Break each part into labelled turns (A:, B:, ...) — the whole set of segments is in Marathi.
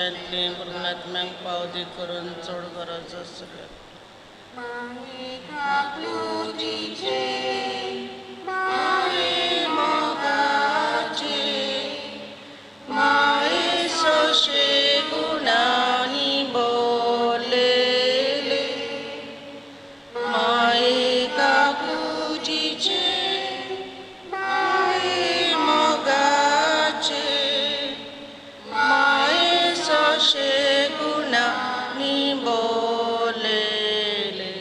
A: पूर्णात्म्यांक पावती करून चड गरज आसल्या माये सोशे गुणाही बोलेले माये काकुजीचे माये मोगाचे माये सोशे गुणाही बोलेले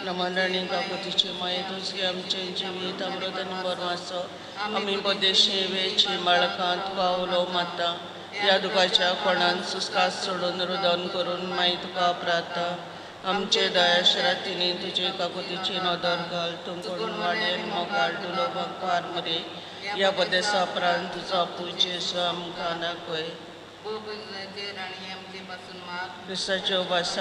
A: नमंडणी काकुतीचे माये तुझे आमचे जिवीत अमृत आणि बरमासो आम्ही बदे शेवेची माळकांत पावलो माता या दुखाच्या कोणान सुस्कात सोडून रुदन करून माई तुका प्राता आमचे दयाशरातीने तुझे काकुतीची नदर घाल तुमकडून वाडेन मोगाळ डुलो भंकार मरे या बदे सापरान तुझा पुजेसो आमकां दाखय क्रिस्ताचे उपास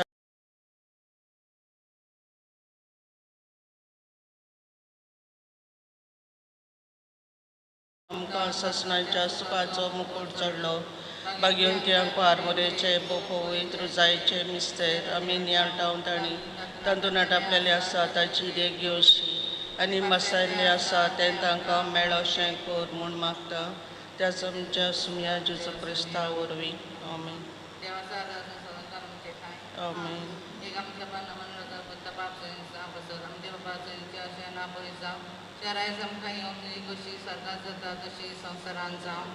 A: आमकां ससनाच्या सुखाचो मुकुट चढलो भाग्यवंत्यांक पारमरेचे पवित्र जायचे मिस्तेर आमी नियाळटावन ताणी तांतून आपलेले आसा ताची देख घेवशी आनी मसायल्ले आसा तें तांकां मेळोशें कर म्हूण मागता त्याच आमच्या सुम्या जेजू क्रिस्ता वरवीं आमीन आमीन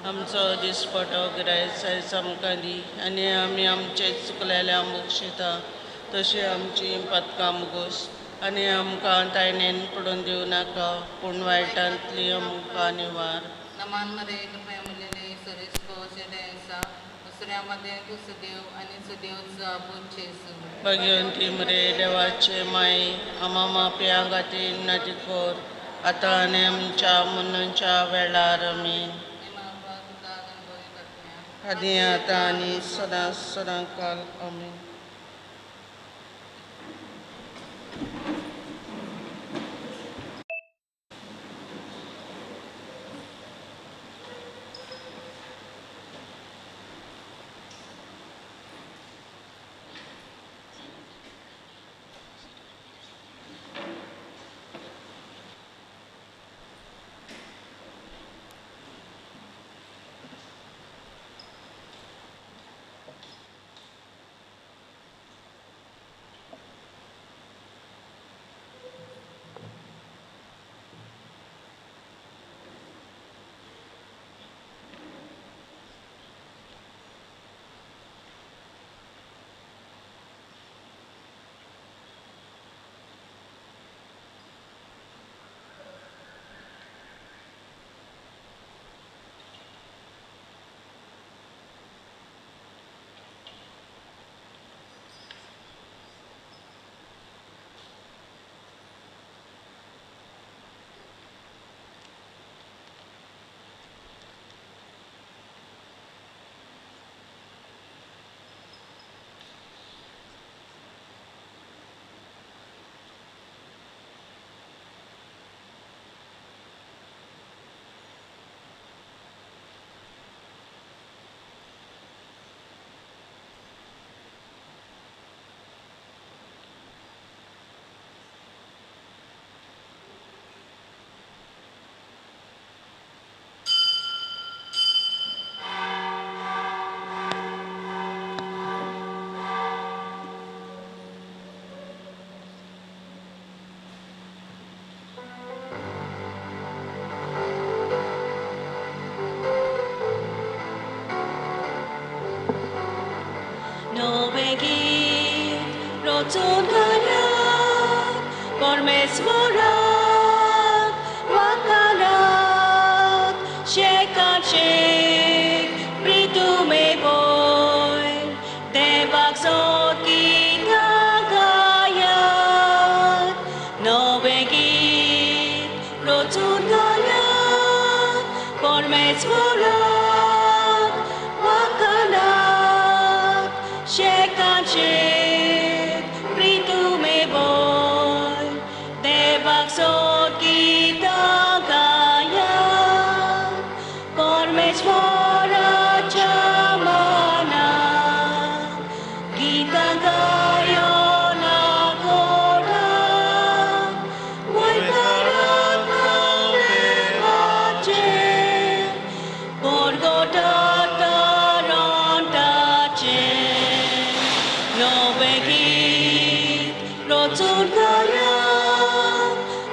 A: आमचो दिसपटो गिरायक आमकां दी आनी आमी आमचे चुकलेल्या मुक्षिता तशी आमची पथकां मुगोस आनी आमकां तायणेन पडून दिवं नाका पूण वायटांतली आमकां निवार भगवंती मरे देवाचे माई आमा माप्या खातीर नटी कोर आतां आनी आमच्या मनच्या वेळार आमीन आनी आतां आनी सदां सदां काल आमीन
B: Por mes mora chama io beghit roțurdarea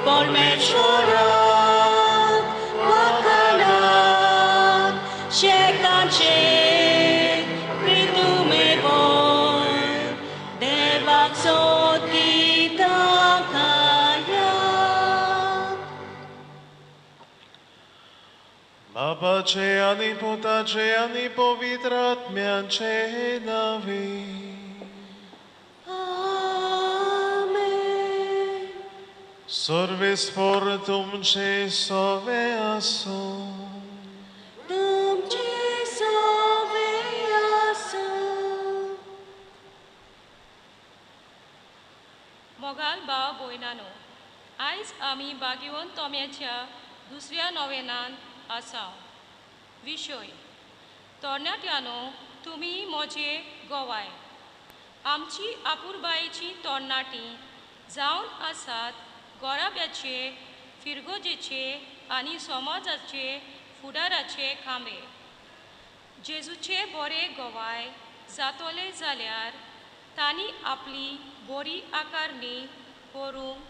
B: polmeșorat vacalat șecanșe pritume voi de vaxotita kaya.
C: Baba ce ani puta ce ani povitrat mian ce navi.
B: Amen.
C: Sorvis fortum ce soveaso.
B: Dăm ce soveasă.
D: मोगाल बा बोयनानो आयज आमी बागेवन तोम्याच्या दुसऱ्या नोवेनान आसा. विशय तरणाट्यानो तुमी मोजे गोवाय. आमची आपुरबायेची तरणाटी जावन आसात गोराब्याचे, फिरगोजेचे आनी समाजाचे फुडाराचे खांबे. जेजूचे बरे गोवाय जातोले जाल्यार तांणी आपली बरी आकारणी करूंक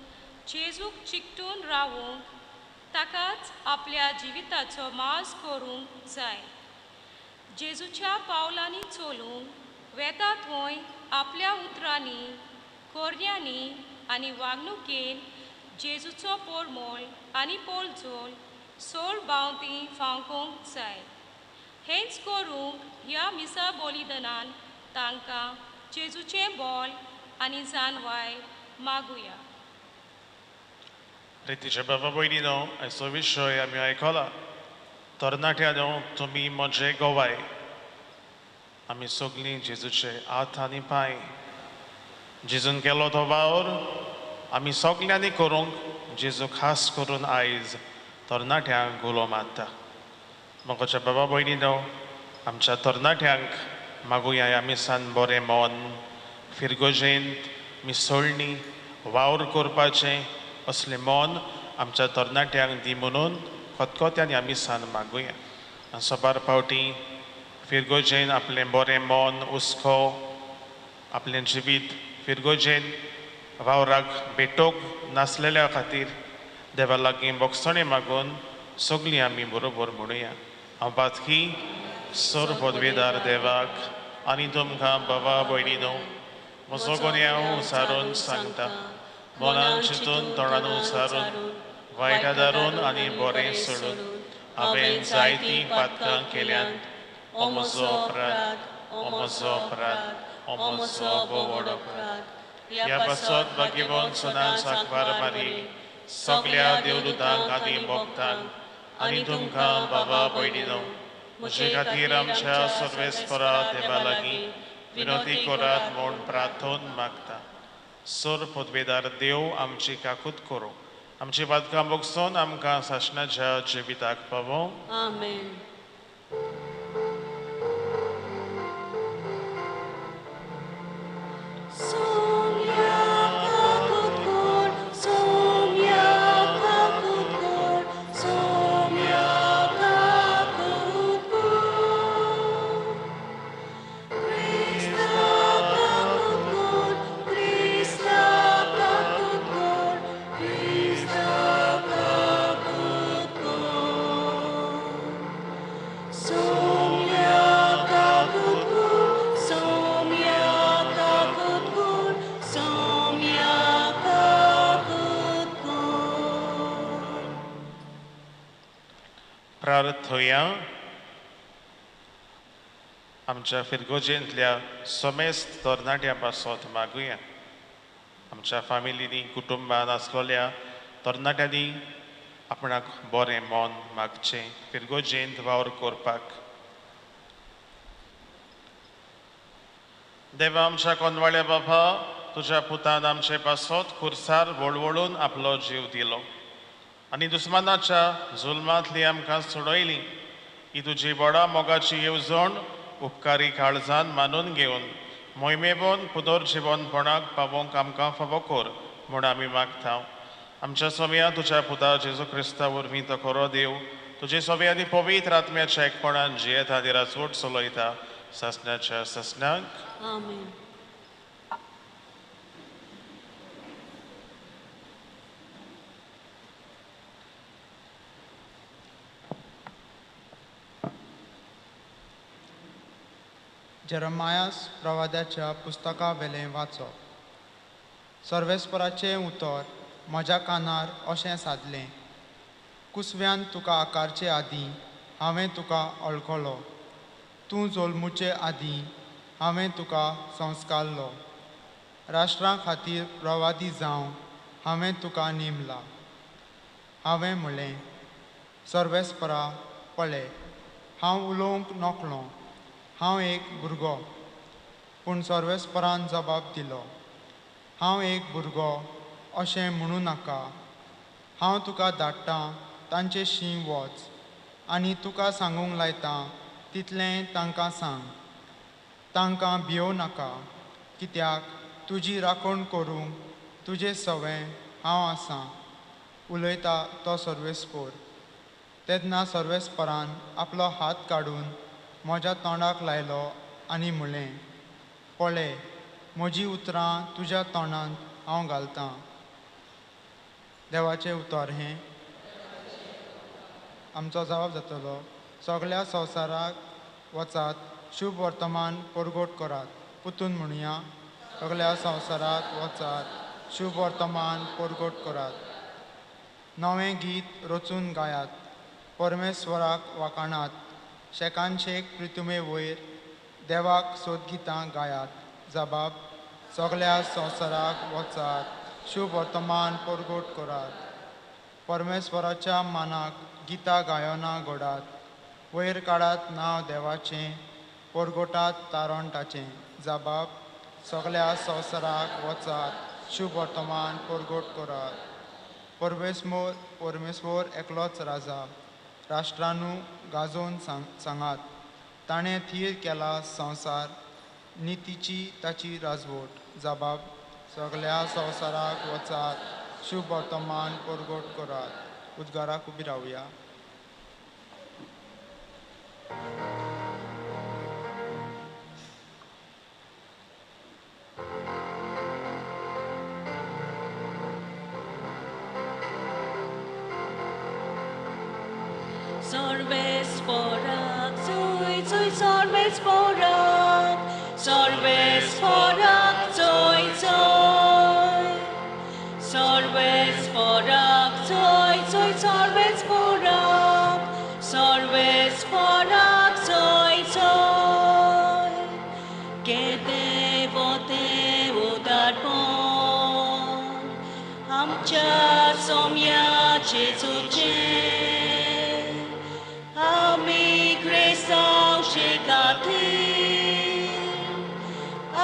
D: जेजूक चिकटून रावूंक ताकाच आपल्या जिविताचो माज करूंक जाय. जेजूच्या पावलांनी चलूंक वेता थंय आपल्या उतरांनी, कोर्यांनी आनी वागणुकेन जेजूचो पोरमोळ आनी पोलजोल सोळ बावती फांकूंक जाय. हेंच करूंक ह्या मिसा बलिदानान तांकां जेजूचें बोल आनी जानवाय मागुया.
C: Ryticie baba bojnino, so विषय आमी आयकला. तरणाट्यानो तुमी मोजे गोवाय. आमी सगळीं जेजूचे हात आनी पांय. जेजून केलो तो वावर आमी सगल्यांनी करूंक जेजू खास करून आयज तरणाट्यांक गुलो मारता. मोगाच्या बाबा भयणीनो आमच्या तरणाट्यांक मागुया आमी सान बरें मन फिरगोजेंत मिसळणी वावर करपाचें असलें मन आमच्या तरणाट्यांक दी म्हणून खतखत्यांनी आमी सान मागुया. आनी सोबार फावटी फिरगोजेन आपलें बरें मन हुस्को आपलें जिवीत फिरगोजेन वावराक भेटोवंक नासलेल्या खातीर देवा लागीं बोगसणे मागून सगळीं आमी बरोबर म्हणुया. हांव बातकी सोर पदवेदार देवाक आनी तुमकां बाबा भयणीनो म्हजो गुन्यांव उसारून सांगता. मनान चिंतून तोंडान उसारून वायट आदारून आनी बरें सोडून हांवें जायतीं पातकां केल्यांत. हो म्हजो अपराध, हो म्हजो अपराध, हो म्हजो व्हड अपराध. ह्या पासत भाग्यवान सुनान साकवार मारी सगळ्या देवदूतांक आनी भक्तांक आनी तुमकां बाबा भयणीनो म्हजे खातीर आमच्या सर्वेस्परा देवा लागीं विनोदी करात म्हूण प्रार्थोन मागता. सोर पदवेदार देव आमची काकूत करूं. आमची बातकां बोगसून आमकां सासणाच्या जिविताक पावो.
B: Amen.
C: प्रार्थोया. आमच्या फिरगोजेंतल्या समेस्त तरणाट्यां पासत मागुया. आमच्या फामिलीनी कुटुंबान आसलेल्या तरणाट्यांनी आपणाक बरें मन मागचें फिरगोजेंत वावर करपाक. देवा आमच्या कोनवाळ्या बाबा तुज्या पुतान आमचे पासत खुर्सार वळवळून आपलो जीव दिलो आनी दुस्मानाच्या जुल्मांतली आमकां सोडयली. ही तुजी बडा मोगाची येवजण उपकारी काळजान मानून घेवन मोहिमेबोन पुनर्जिवनपणाक पावोवंक आमकां फावो कर म्हूण आमी मागता. आमच्या सोम्या तुज्या पुता जेजू क्रिस्ता वरवीं तो खरो देव तुजे सोबे आनी पवित्र आत्म्याच्या एकपणान जियेता आनी राजवट चलयता सासणाच्या सासणाक.
B: Amen.
E: जेरमायास प्रवाद्याच्या पुस्तका वेलें वाचप. सर्वेस्पराचें उतर म्हज्या कानार अशें सादलें. कुसव्यान तुका आकारचे आदीं हांवें तुका वळखलो. तूं जल्मुचे आदीं हांवें तुका संस्कारलो. राष्ट्रां खातीर प्रवादी जावं हांवें तुका नेमला. हांवें म्हणलें, सर्वेस्परा पळय, हांव उलोवंक नकळो, हांव एक भुरगो. पूण सर्वेस्परान जबाब दिलो, हांव एक भुरगो अशें म्हणूं नाका. हांव तुका धाडटां तांचे शीं वच आनी तुका सांगूंक लायतां तितलें तांकां सांग. तांकां भियोव नाका, कित्याक तुजी राखण करूंक तुजे सवें हांव आसां. उलयता तो सर्वेस्पोर. तेन्ना सर्वेस्परान आपलो हात काडून म्हज्या तोंडाक लायलो आनी म्हणलें, पळय, म्हजीं उतरां तुज्या तोंडांत हांव घालतां. देवाचें उतर हें. आमचो जबाब जातलो, सगळ्या संवसाराक वचात, शुभ वर्तमान परगोट करात. पुतून म्हणुया, सगळ्या संवसाराक वचात, शुभ वर्तमान परगोट करात. नवें गीत रचून गायात, परमेश्वराक वाखाणात. शेकानशेक प्रितुमे वयर देवाक सोदगितां गायात. जबाब, सगळ्या संवसाराक वचात, शुभ वर्तमान परगोट करात. परमेश्वराच्या मानाक गितां गायना घोडात. वयर काडात नांव देवाचें, परगोटात तारण ताचें. जबाब, सगळ्या संवसाराक वचात, शुभ वर्तमान परगोट करात. परमेश्वर एकलोच राजा. राष्ट्रांनू गाजोवन सांगात, ताणें थीर केला संवसार, नितीची ताची राजवट. जबाब, सगळ्या संवसाराक वचात, शुभ वर्तमान परगोट करात. उद्गाराक उबी रावया.
B: Sorvesporak, soy, soy, sorvesporak, sorvesporak, soy, soy. Sorvesporak, soy, soy, sorvesporak, sorvesporak, soy, soy. Que devo darpon, amcha somya Jesuche. Ami Kristau shikatin,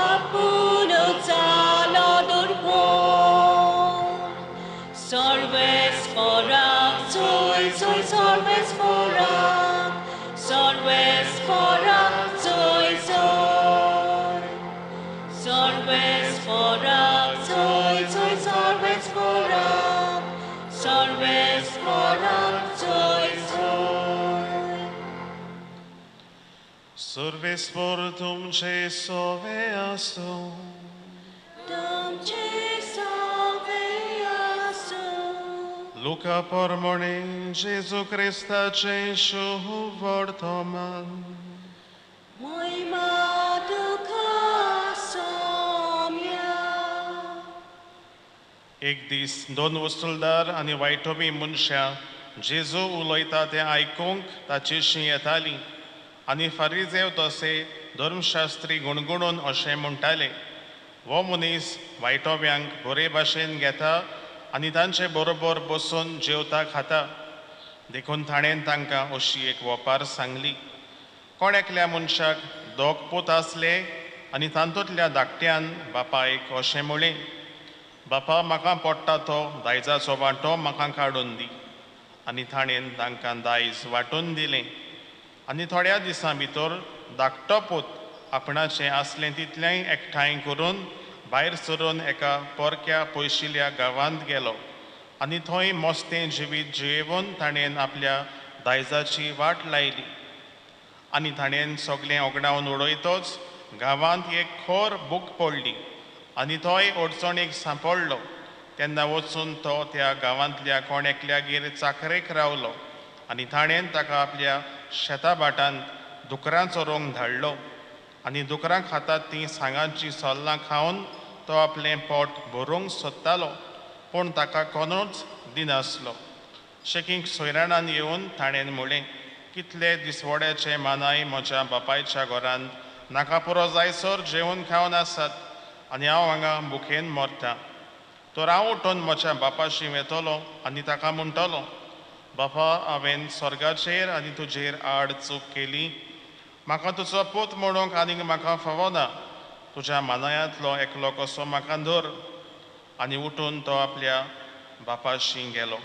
B: apunot salodurpon. Sorvesporak, soy, soy, sorvesporak, sorvesporak, soy, soy. Sorvesporak, soy, soy, sorvesporak, sorvesporak, soy, soy.
C: Survespor tumce soveaso,
B: Domce salveaso,
C: Luca pormone Jesu Christa ceshu vortoman.
B: mój matka somia.
C: एक दीस दोन वस्तुलदार आनी वायटोबी मनशां जेजू उलयता तें आयकूंक ताची शीं येताली. आनी फारिजेव तसे धर्मशास्त्री गुणगुणून अशें म्हणटाले, हो मनीस वायटोब्यांक बरे भाशेन घेता आनी तांचे बरोबर बसून जेवता खाता. देखून ताणें तांकां अशी एक वपार सांगली. कोण एकल्या मनशाक दोग पूत आसले आनी तातूंतल्या धाकट्यान बापायक अशें म्हणलें, बापा, म्हाका पडटा तो दायजाचो वांटो म्हाका काडून दी. आनी ताणें तांकां दायज वांटून दिलें. आनी थोड्या दिसां भितर धाकटो पूत आपणाचें आसलें तितलेंय एकठांय करून भायर सरून एका पोरक्या पयशिल्ल्या गांवांत गेलो. आनी थंय मस्तें जिवीत जियेवून ताणें आपल्या दायजाची वाट लायली. आनी ताणें सगळें ओगडावन उडयतच गांवांत एक खोर बूक पडली आनी तोय अडचणीक सांपडलो. तेन्ना वचून तो त्या गांवांतल्या कोण एकल्यागेर चाकरेक रावलो आनी ताणें ताका आपल्या शेता भाटांत दुकरां चोरोंक धाडलो. आनी दुकरां खातात तीं सांगांची सोल्लां खावन तो आपलें पोट भरूंक सोदतालो पूण ताका कोणूच दिनासलो. शेकीक सोयराणान येवन ताणें म्हणलें, कितले दिसवड्याचे मानाय म्हज्या बापायच्या घरांत नाका पुरो जायसर जेवण खावन आसात आनी हांव हांगा भुकेन मरतां. तर हांव उठून म्हज्या बापाशी वेतलो आनी ताका म्हणटलो, बापा, हांवें स्वर्गाचेर आनी तुजेर आड चूक केली. म्हाका तुजो पूत म्हणूंक आनीक म्हाका फावो ना. तुज्या मानायांतलो एकलो कसो म्हाका धर. आनी उठून तो आपल्या बापाशी गेलो.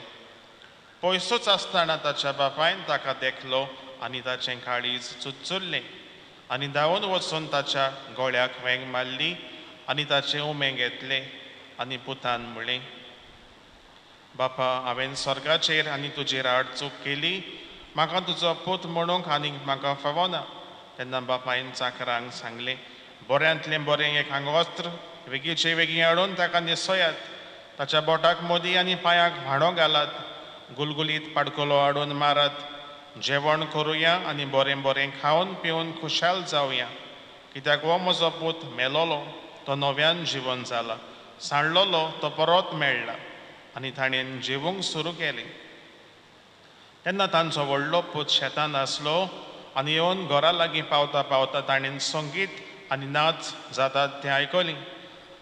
C: पयसूच आसतना ताच्या बापायन ताका देखलो आनी ताचें काळीज चुचुल्लें आनी धांवून वचून ताच्या गळ्याक वेंग मारली आनी ताचें उमें घेतलें आनी पुतान म्हणलें, बापा, हांवें स्वर्गाचेर आनी तुजेर आड चूक केली. म्हाका तुजो पूत म्हणूंक आनीक म्हाका फावो ना. तेन्ना बापायन चाकरांक सांगलें, बऱ्यांतलें बरें एक आंगवस्त्र वेगीचे वेगीं हाडून ताका न्हेसोयात. ताच्या बोटाक मोदी आनी पांयाक व्हाणो घालात. गुलगुलीत पाडकोलो हाडून मारात. जेवण करुया आनी बरें बरें खावन पिवन खुशाल जावया. कित्याक हो म्हजो पूत मेलोलो, तो नव्यान जिवन जाला. सांडलोलो, तो परत मेळ्ळा. आनी ताणें जेवूंक सुरू केलें. तेन्ना तांचो व्हडलो पूत शेतान आसलो आनी येवन घरा लागीं पावता पावता ताणें संगीत आनी नाच जातात तें आयकलें.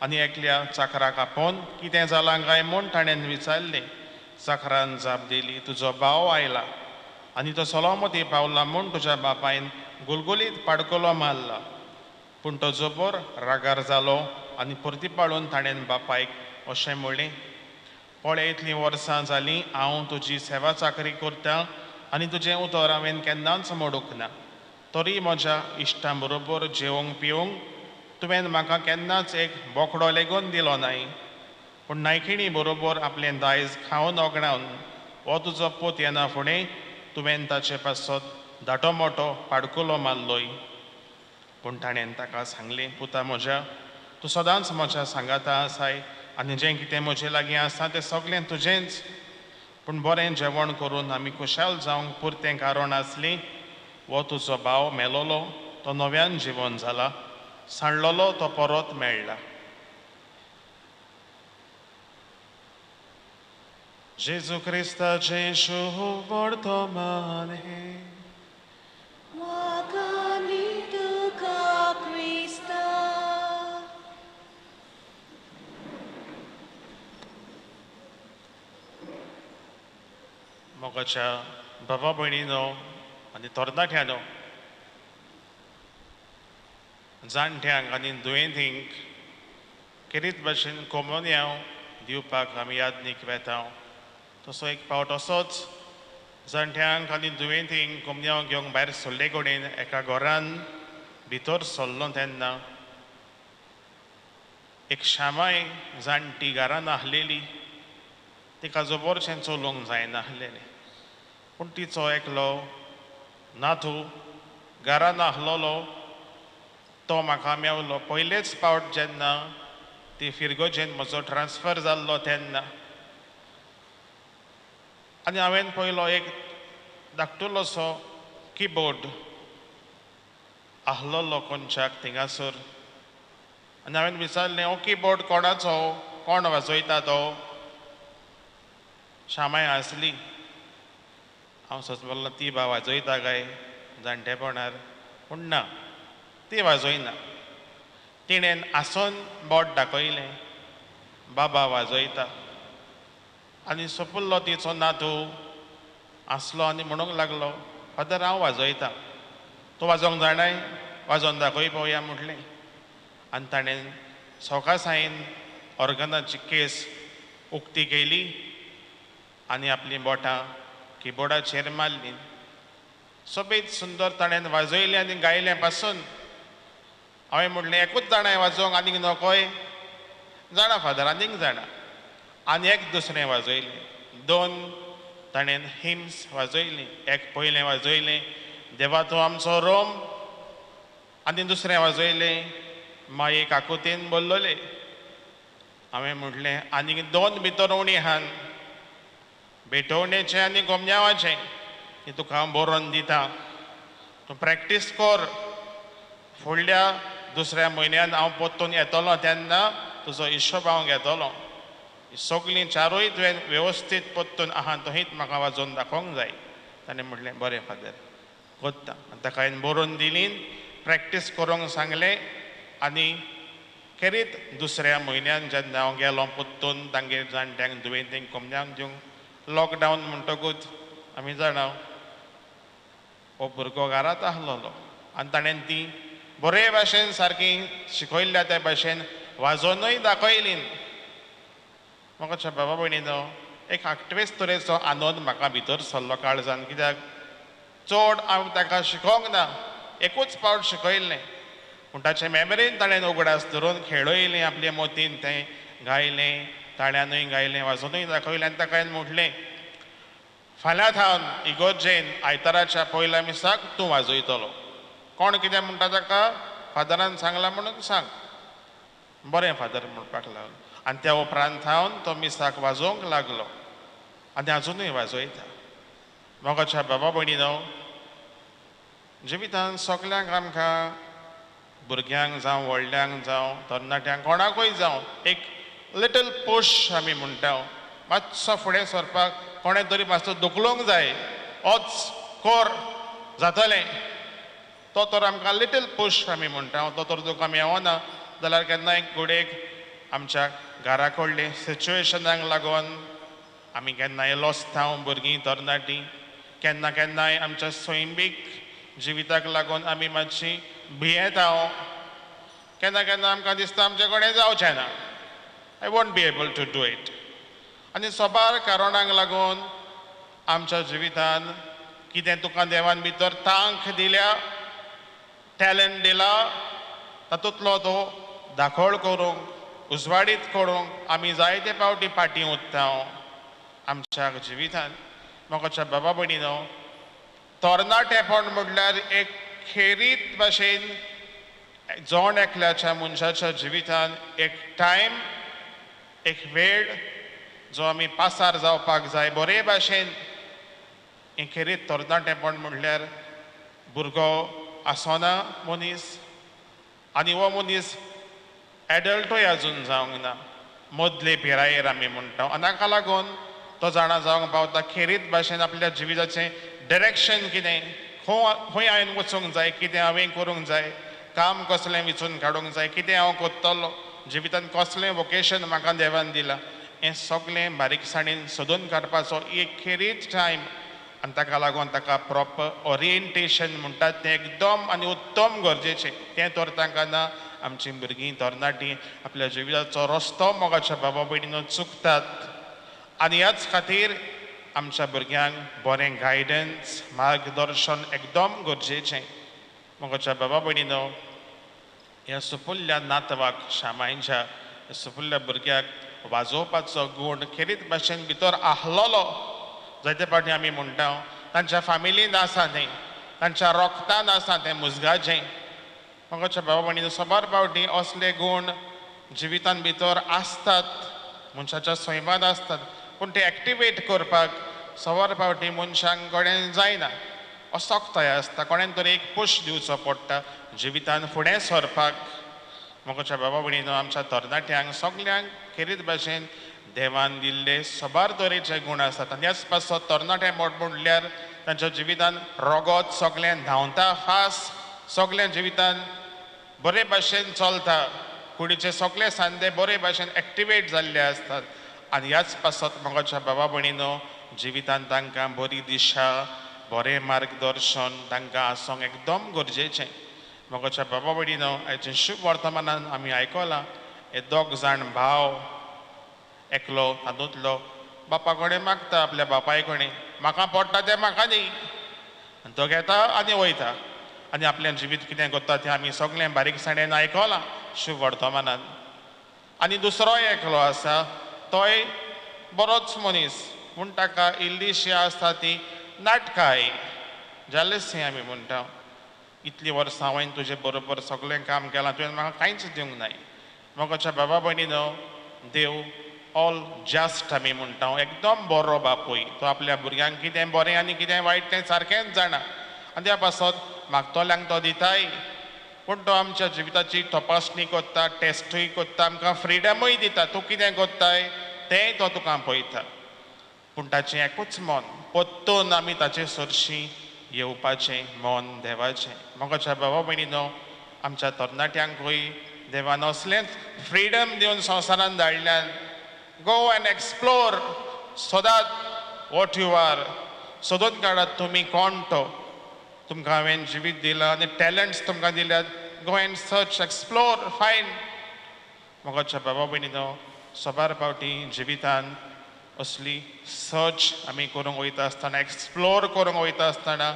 C: आनी एकल्या चाकराक आपोवन कितें जालां काय म्हूण ताणें विचारलें. चाकरान जाप दिली, तुजो भाव आयला आनी तो सलोमती पावला म्हूण तुज्या बापायन गुलगुलीत पाडकोलो मारला. पूण तो जोबोर रागार जालो आनी परतीपाळून ताणें बापायक अशें म्हणलें, पळय, इतलीं वर्सां जालीं हांव तुजी सेवा चाकरी करतां आनी तुजें उतर हांवें केन्नाच मोडूंक ना. तरी म्हज्या इश्टां बरोबर जेवंक पिवंक तुवें म्हाका केन्नाच एक बोकडो लेगून दिलो नाय. पूण नायकिणी बरोबर आपलें दायज खावन ओगणावन हो तुजो पूत येना फुडें तुवें ताचे पासत धाटो मोठो पाडकुलो मारलोय. पूण ताणें ताका सांगलें, पुता म्हज्या, तूं सदांच म्हज्या सांगाता आसाय आनी जें कितें म्हजे लागीं आसा तें सगळें तुजेंच. पूण बरें जेवण करून आमी खुशाल जावंक पुरतें कारण आसलीं. हो तुजो भाव मेलोलो, तो नव्यान जिवन जाला. सांडलोलो, तो परत मेळ्ळा. जेजू क्रिस्ताचें शुभ वर्तमान हे
B: Wakani tuka Krista.
C: मोगाच्या बाबा भयणीनो आनी तरणाट्यांनो, जाणट्यांक आनी दुयेंतींक केरीत भाशेन कोमोन्याव दिवपाक आमी यादनीक वेता. तसो एक पावट असोच जाणट्यांक आनी दुयेंतींक कोमन्याव घेवंक भायर सरले कडेन एका घरान भितर सरलो तेन्ना एक श्यामाय जाणटी घरान आसलेली. तिका जोबोरशें चलोवंक जायनासलेलें. पूण तिचो एकलो नातू घरान आसलोलो. तो म्हाका मेवलो पयलेच पावट जेन्ना ती फिरगोजेन म्हजो ट्रान्सफर जाल्लो तेन्ना. आनी हांवें पयलो एक धाकटुलोसो किबोर्ड आसलोलो कोणच्याक थिंगासर. आनी हांवें विचारलें, हो किबोर्ड कोणाचो, कोण वाजयता तो? श्यामाय आसली. हांव सोंसलो ती बा वाजयता काय जाणटेपणार. पूण ना, ती वाजयना. तिणें आसून बोट दाखयलें, बाबा वाजयता. आनी सोंपलो तिचो नातू आसलो आनी म्हणूंक लागलो, फादर हांव वाजयता. तूं वाजोवंक जाणाय? वाजोवन दाखय पळोवया म्हटलें. आनी ताणें सवकासायेन ऑर्गनाची केस उक्ती केली आनी आपलीं बोटां किबोर्डाचेर मारलीं. सोबीत सुंदर ताणें वाजयलें आनी गायलें पासून. हांवें म्हणलें, एकूच जाणाय वाजोवंक आनीक नकोय? जाणा फादर, आनीक जाणा. आनी एक दुसरें वाजयलें. 2 ताणें हिम्स वाजयलीं. एक पयलें वाजयलें, देवा तूं आमचो रोम. आनी दुसरें वाजयलें, माये काकुतीन बोल्लोले. हांवें म्हटलें, आनीक 2 भितर उणी आहान, बेटवणेचें आनी गोमन्यावाचें. ती तुका हांव बरोवन दिता. तूं प्रॅक्टीस कर. फुडल्या दुसऱ्या म्हयन्यान हांव परतून येतलो तेन्ना तुजो हिशोब हांव घेतलो. सगळीं चारूय तुवें वेवस्थीत परतून आहा तोहीच म्हाका वाजोवन दाखोवंक जाय. ताणें म्हणलें बरें फादर कोत्ता. आनी ताका हांवें बरोवन दिली, प्रॅक्टीस करूंक सांगलें. आनी खेरीत दुसऱ्या म्हयन्यान जेन्ना हांव गेलो परतून तांगेर जाणट्यांक दुयेंतींक कोमऱ्यांक दिवंक, लॉकडावन म्हणटकूच आमी जाणा हो भुरगो घरांत आसलोलो आनी ताणें ती बरे भाशेन सारकी शिकयल्ल्या त्या भाशेन वाजोवनूय दाखयली. म्हाका बाबा भयणीनो एक आठवेच तरेचो आनंद म्हाका भितर सरलो काळजान, कित्याक चड हांव ताका शिकोवंक ना, एकूच पावट शिकयल्लें. पूण ताचे मेमरीन ताणें उगडास धरून खेळयलें, आपले मोतीन तें गायलें, ताळ्यानूय गायलें, वाजोनूय दाखयलें. आनी ताका हांवें म्हटलें फाल्यां थावन इगोर्जेन आयताराच्या पयल्या मिसाक तूं वाजयतलो. कोण कितें म्हणटा ताका फादरान सांगलां म्हणून सांग. बरें फादर म्हणपाक लागलो. आनी त्या उपरांत हांव तो मिसाक वाजोवंक लागलो आनी आजुनूय वाजयता. मोगाच्या बाबा भयणीनो, जिवितांत सगल्यांक आमकां भुरग्यांक जावं व्हडल्यांक जावं तरणाट्यांक कोणाकूय जावं एक लिटल पुश आमी म्हणटा, मातसो फुडें सरपाक कोणें तरी मातसो धुकलूंक जाय, होच कोर जातलें. तो तर आमकां लिटल पुश आमी म्हणटा. तो तर तुका मेळना जाल्यार केन्नाय घोडेक आमच्या घरा कडले सिच्युएशनाक लागून आमी केन्नाय लॉस्तां भुरगीं तरणाटीं, केन्ना केन्नाय आमच्या स्वयंबीक जिविताक लागून आमी मातशी भियेता. केन्ना केन्ना आमकां दिसता आमचे कडेन जावचें ना, I won't be able to do it. आनी सोबार कारणांक लागून आमच्या जिवितान कितें तुका देवान भितर तांक दिल्या, टॅलंट दिला, तातूंतलो तो दाखोळ करूंक, उजवाडीत करूंक आमी जायते पावटी फाटीं उरता आमच्या जिवितान. म्हाका बाबा भयणीनो, तरणाटेपण म्हणल्यार एक खेरीत भाशेन जण एकल्याच्या मनशाच्या जिवितान एक टायम, एक वेळ जो आमी पासार जावपाक जाय बरे भाशेन. हें खेरीत तरणाटेपण म्हणल्यार भुरगो आसना मनीस, आनी हो मनीस एडल्टूय आजून जावंक ना, मदले पिरायेर आमी म्हणटा. आनी हाका लागून तो जाणा जावंक पावता खेरीत भाशेन आपल्या जिविताचें डिरेक्शन कितें, खंय हांवें वचूंक जाय, कितें हांवें करूंक जाय, काम कसलें वेंचून काडूंक जाय, कितें हांव कोत्तलो, जिवितान कसलें वोकेशन म्हाका देवान दिलां, हें सगळें बारीकसाणेन सोदून काडपाचो एक खेरीत टायम. आनी ताका लागून ताका प्रॉपर ओरिएंटेशन म्हणटात तें एकदम आनी उत्तम गरजेचें. तें तर तांकां ना. आमचीं भुरगीं तरणाटीं आपल्या जिविताचो रस्तो मोगाच्या बाबा भयणीनो चुकतात. आनी ह्याच खातीर आमच्या भुरग्यांक बरें गायडन्स, मार्गदर्शन एकदम गरजेचें. मोगाच्या बाबा भयणीनो, ह्या सुपुल्ल्या नातवाक शामायच्या सुपुल्ल्या भुरग्याक वाजोवपाचो गूण खेरीत भाशेन भितर आसलोलो. जायते फावटी आमी म्हणटा तांच्या फॅमिलीन आसा न्ही, तांच्या रोगतान आसा तें मुजगाचें. म्हाका बाबा भयणीनो, सोबार फावटी असले गूण जिवितान भितर आसतात, मनशाच्या स्वयंपात आसतात, पूण ते एक्टिवेट करपाक सवार फावटी मनशांक कडेन जायना. असोक्ताय आसता, कोणेन तरी एक पुश दिवचो पडटा जिवितान फुडें सरपाक. म्हाका बाबा भयणीनो, आमच्या तरणाट्यांक सगल्यांक खेरीत भाशेन देवान दिल्ले सोबार तरेचे गूण आसात. आनी ह्याच पासो तरणाटे म्हणल्यार तांच्या जिवितान रगत सगळें धांवता फास्ट, सगळें जिवितान बरे भाशेन चलता, कुडीचे सगळे सांदे बरे भाशेन एक्टिवेट जाल्ले आसतात. आनी ह्याच पासत म्हाका बाबा भयणीनो, जिवितान तांकां बरी दिशा, बरें मार्गदर्शन तांकां आसूंक एकदम गरजेचें. म्हाका बाबा भयणीनो, आयच्या शुभ वर्तमानान आमी आयकलां हे दोग जाण भाव एकलो तातूंतलो बापा कडेन मागता आपल्या बापाय कडेन, म्हाका पडटा तें म्हाका दी. आनी तो घेता आनी वयता आनी आपलें जिवीत कितें करता तें आमी सगळें बारीकसाणेन आयकलां शुभ वर्तमानान. आनी दुसरोय एकलो आसा, तोय बरोच मनीस, पूण ताका इल्लीशी आसता ती नाटकाय, जालेसी आमी म्हणटा. इतलीं वर्सां हांवें तुजे बरोबर सगळें काम केलां, तुवें म्हाका कांयच दिवंक ना. म्हाका बाबा भयणीनो, देव ऑल जस्ट आमी म्हणटा, एकदम बरो बापूय. तो आपल्या भुरग्यांक कितें बरें आनी कितें वायट तें सारकेंच जाणा. आनी त्या पासत मागतल्यांक तो दिताय, पूण तो आमच्या जिविताची तपासणी करता, टेस्टूय करता, आमकां फ्रिडमूय दिता. तूं कितें करताय तेंय तो तुका पळयता. पूण ताचें एकूच मन, परतून आमी ताचे सरशीं येवपाचें मन देवाचें. मोगाच्या भावा भयणीनो, आमच्या तरणाट्यांकूय देवान असलेंच फ्रिडम दिवन संवसारान धाडल्यान. Go and explore so that what you are. सोदून काडात तुमी कोण तो. तुमकां हांवें जिवीत दिलां आनी टॅलंट्स तुमकां दिल्यात. Go and search, explore, find. मोगाच्या भावा भयणीनो, सोबार फावटी जिवितान असली सर्च आमी करूंक वयता आसतना, एक्सप्लोर करूंक वयता आसतना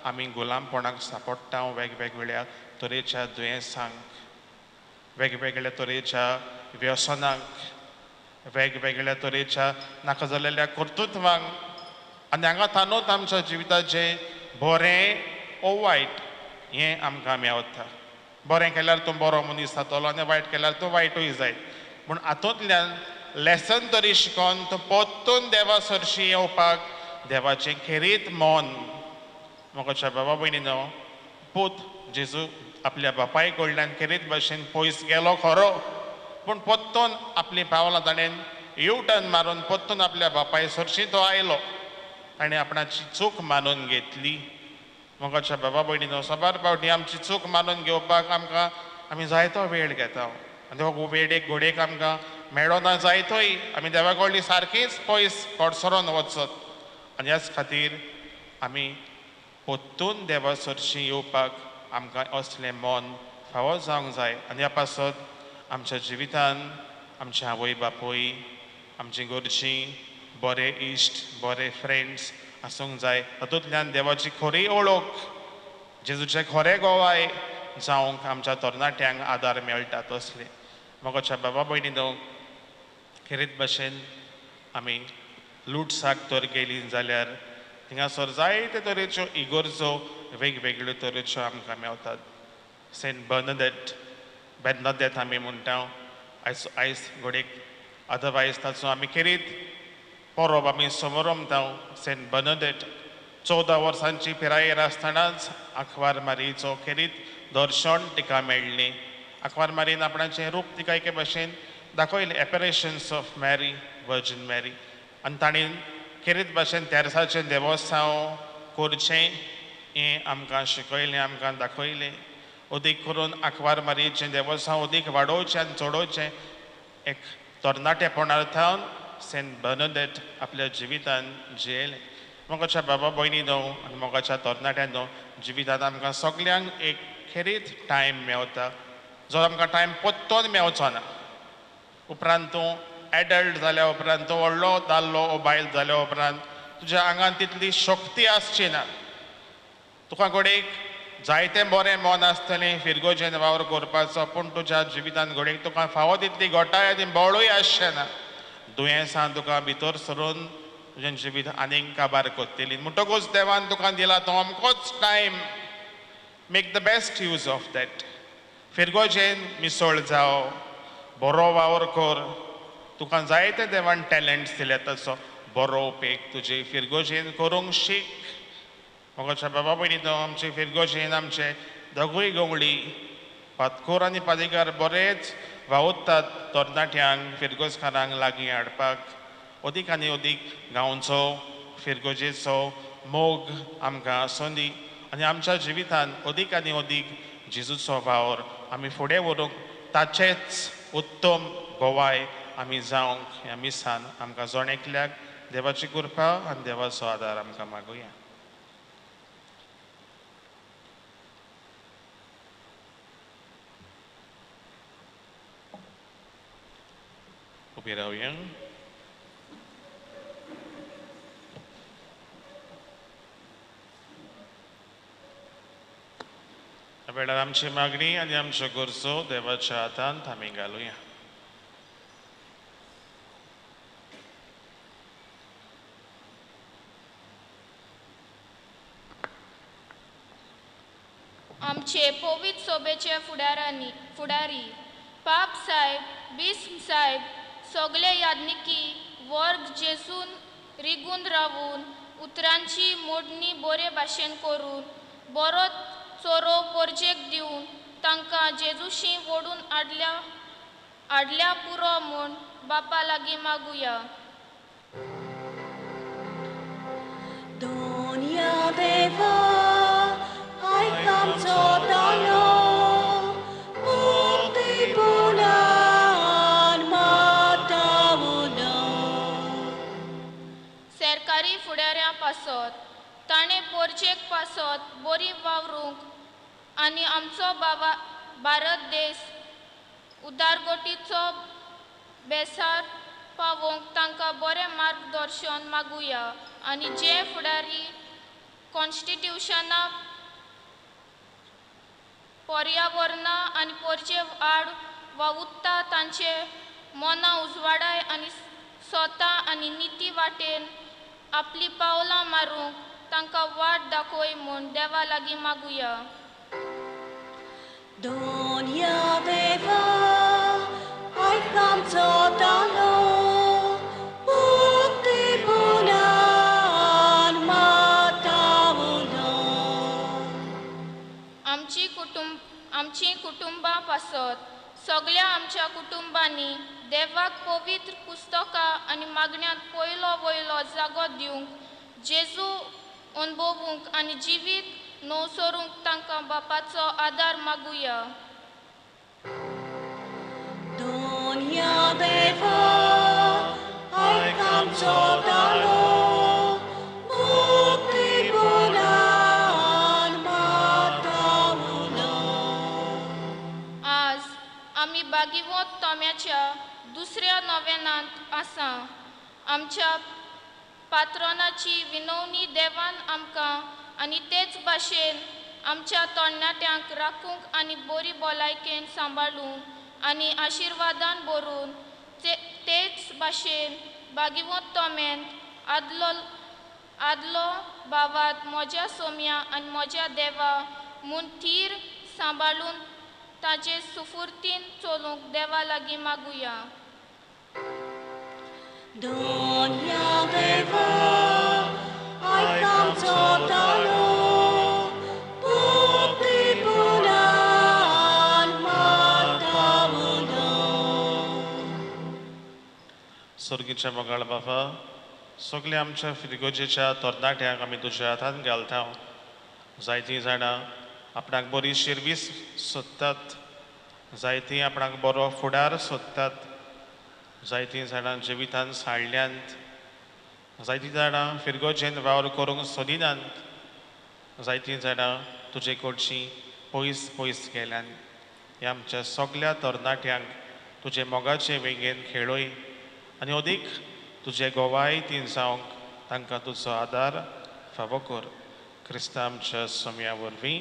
C: आमी गुलामपणाक सांपडटा वेगवेगळ्या तरेच्या दुयेंसांक, वेगवेगळ्या तरेच्या व्यसनांक, वेगवेगळ्या तरेच्या नाका जाल्ल्या कर्तुत्वांक. आनी हांगा तांदूच आमच्या जिविताचें बरें ओ वायट हें आमकां मेवता. बरें केल्यार तूं बरो मनीस जातलो आनी वायट केल्यार तूं वायटूय जाय. पूण हातूंतल्यान लेसन तरी शिकोन तूं परतून देवा सरशी येवपाक देवाचें खेरीत मन. मोगाच्या भावा भयणीनो, पूत जेजू आपल्या बापाय कडल्यान खेरीत भाशेन पयस गेलो खरो, पूण परतून आपली पावलां ताणें यू टर्न मारून परतून आपल्या बापाय सरशी तो आयलो. ताणें आपणाची चूक मानून घेतली. मोगाच्या बाबा भयणीनो, सोबार फावटी आमची चूक मानून घेवपाक आमी जायतो वेळ घेता. आनी हो वेळ एक घोडेक आमकां मेळो ना जायतोय. आमी देवा कडली सारकींच पयस कोडसरोन वचत. आनी ह्याच खातीर आमी परतून देवा सरशी येवपाक आमकां असलें मन फावो जावंक जाय. आनी ह्या पासत आमच्या जिवितान आमचे आवय बापूय, आमची घरचीं, बरे इश्ट, बरे फ्रेंड्स आसूंक जाय. तातूंतल्यान देवाची खरी ओळख, जेजूचें खरें गोवाय जावंक आमच्या तरणाट्यांक आदार मेळटा तसले. मोगाच्या बाबा भयणीनो, खेरीत भाशेन आमी लुट्साक तर गेलीं जाल्यार थिंगासर जायते तरेच्यो इगर्जो वेगवेगळ्यो तरेच्यो आमकां मेवतात. सेंट बेर्नादेत आमी म्हणटा. आयज घोडेक अदरवायज ताचो आमी खेरीत परब आमी समारंभता. सेंट बेर्नादेत 14 वर्सांची पिरायेर आसतनाच आंखवार मारयेचो खेरीत दर्शन तिका मेळ्ळें. आंखवार मारयेन आपणाचें रूप तिका एके भाशेन दाखयलें, एपरेशन्स ऑफ मॅरी, वर्जीन मॅरी. आनी ताणें खेरीत भाशेन तेरेसाचें देवस्थान करचें हें आमकां शिकयलें, आमकां दाखयलें. अदीक करून आंखवार मारयेचें देवस्थान अदीक वाडोवचें आनी चडोवचें एक तरणाटेपणार्थान सेंट बेर्नादेत आपल्या जिवितान जियेलें. मोगाच्या बाबा भयणीनो आनी मोगाच्या तरणाट्यांनो, जिवितांत आमकां सगल्यांक एक खेरीत टायम मेवता, जो आमकां टायम परतून मेवचो ना. उपरांत तूं एडल्ट जाल्या उपरांत, तूं व्हडलो दादलो वो बायल जाल्या उपरांत तुज्या आंगान तितली शक्ती आसची ना. तुका घोडेक जायतें बरें मन आसतलें फिरगोजेन वावर करपाचो, पूण तुज्या जिवितांत घोडेक तुका फावो तितली घोटाय आनी बळूय आसचें ना. दुयेंसां तुका भितर सरून तुजें जिवीत आनीक काबार करतलीं. म्हणटकूच देवान तुका दिला तो अमकोच time. Make the best use of that. फिरगोजेन मिसळ जावं, बरो वावर कर. तुका जायते देवान टॅलंट्स दिले, ताचो बरो उपेग तुजे फिरगोजेन करूंक शीक. मोगाच्या बाबा भयणीनो, आमचे फिरगोजेन आमचे दोगूय गवळी पातकूर आनी पादेकार बरेच वावुरतात तरणाट्यांक, फिरगोजकारांक लागीं हाडपाक. अदीक आनी अदीक गांवचो फिरगोजेचो मोग आमकां आसूं दी. आनी आमच्या जिवितान अदीक आनी अदीक जेजूचो वावर आमी फुडें व्हरूंक ताचेच उत्तम गोवाय आमी जावंक ह्या मिसान आमकां जण एकल्याक देवाची कृपा आनी देवाचो आदार आमकां मागुया. उबी रावया. ह्या वेळार आमची मागणी आनी आमच्यो गरजो देवाच्या हातांत आमी घालुया.
F: आमचे पवित्र सोबेचे फुडारी पाप साहेब, बिस्म साहेब, सगळे यादनिकी वर्ग जेसून रिगून रावून उतरांची मोडणी बरे भाशेन करून बरो चोरो परजेक दिवन तांकां जेजूशी ओडून आडल्या पुरो म्हूण बापा लागीं मागुया.
B: Donia deva, aikamco dalo, mukti punan matawuno.
F: सरकारी फुडाऱ्यां पासत ताणें पोरचेक पासत बरी वावरूंक आनी आमचो भारत देश उदारगतीचो बेसार पावोवंक तांकां बरें मार्गदर्शन मागुया आनी जे फुडारी कॉन्स्टिट्युशना पर्यावरणा आनी पोरचे आड वावुरता तांचे मनां उजवाडाय आनी स्वता आनी निती वाटेन आपली पावलां मारूंक तांकां वाट दाखोय म्हूण देवा लागीं मागुया.
B: Donia deva, aikamco dalo, mukti punan matawuno.
F: आमची कुटुंबां पासत सगळ्या आमच्या कुटुंबांनी देवाक पवित्र पुस्तकां आनी मागण्यांत पयलो वयलो जागो दिवंक जेजू अणभवूंक आनी जिवीत नवसरूंक तांकां बापाचो आदार मागुया.
B: Donia deva, aikamco dalo, mukti punan matawuno.
F: आज आमी बागीवंत तोम्याच्या दुसऱ्या नोवेनांत आसा. आमच्या पात्रोनाची विनवणी देवान आमकां आनी तेच भाशेन आमच्या तरणाट्यांक राखूंक आनी बरी भलायकेन सांबाळूंक आनी आशिर्वादान भरून तेच भाशेन बागीवंत तोमेन आदलो भावात म्हज्या सोम्या आनी म्हज्या देवा म्हूण थीर सांबाळून ताचे सुफुर्तीन चलूंक देवा लागीं मागुया.
B: Donia deva, aikamco dalo, mukti punan matawuno.
C: सर्गीच्या मोगाळ बाबा सगल्या आमच्या फिरगोजेच्या तरणाट्यांक आमी तुज्या हातान घालता. जायतीं जाणां आपणाक बरी शिरवीस सोदतात, जायतीं आपणाक बरो फुडार सोदतात, जायतीं जाणां जिवितान साळ्ळ्यांत, जायतीं जाणां फिरगोजेन वावर करूंक सोदिनात, जायतीं जाणां तुजे कडचीं पयस पयस गेल्यान. ह्या आमच्या सगल्या तरणाट्यांक तुजे मोगाचे वेगेन खेळय आनी अदीक तुजे गोवाय तीन जावंक तांकां तुजो आदार फावो कर. क्रिस्ता आमच्या सोम्या वरवीं.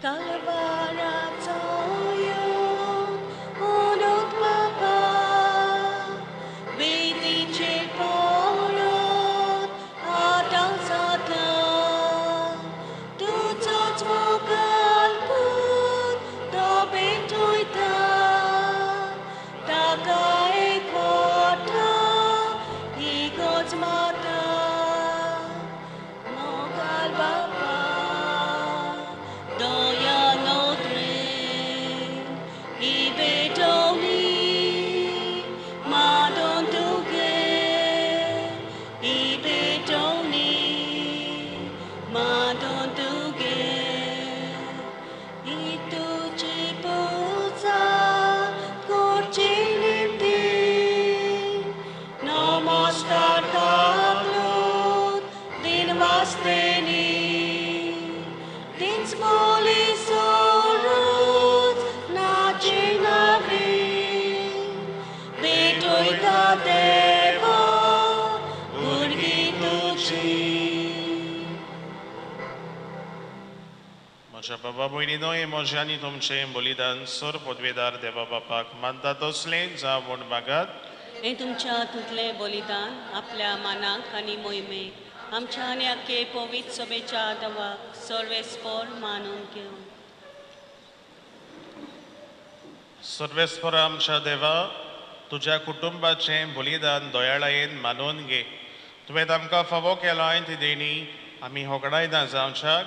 B: Kalwaraco unut Bapa, widzicie poród, adang Satan, tu co zmogal put, do bitujta, taka kwota, I God's mata, mogal Bapa. Doya no dream, ibetoni, madon duge, ibetoni, madon duge, itu cipuza, kurcinimdi, namaskar kablut, din vasteni. Din smoli sorot na chinavin, betoy ka deva, urgi tuji.
C: म्हज्या बाबा भयणीनो हे म्हजें आनी तुमचें बलिदान सोर पदवेदार देवा बापाक मानता तसलें जावं म्हूण मागात.
B: हे तुमच्या हातूंतले बलिदान आपल्या मानाक आनी मोहिमेक आमच्या आनी आख्खे पवित्र सभेच्या देवाक सर्वेस्पर मानून घेवन.
C: सर्वेस्पर आमच्या देवा, तुज्या कुटुंबाचें बलिदान दोयाळायेन मानून घे. तुवें आमकां फावो केलाय ती देणी आमी होगडायना जावच्याक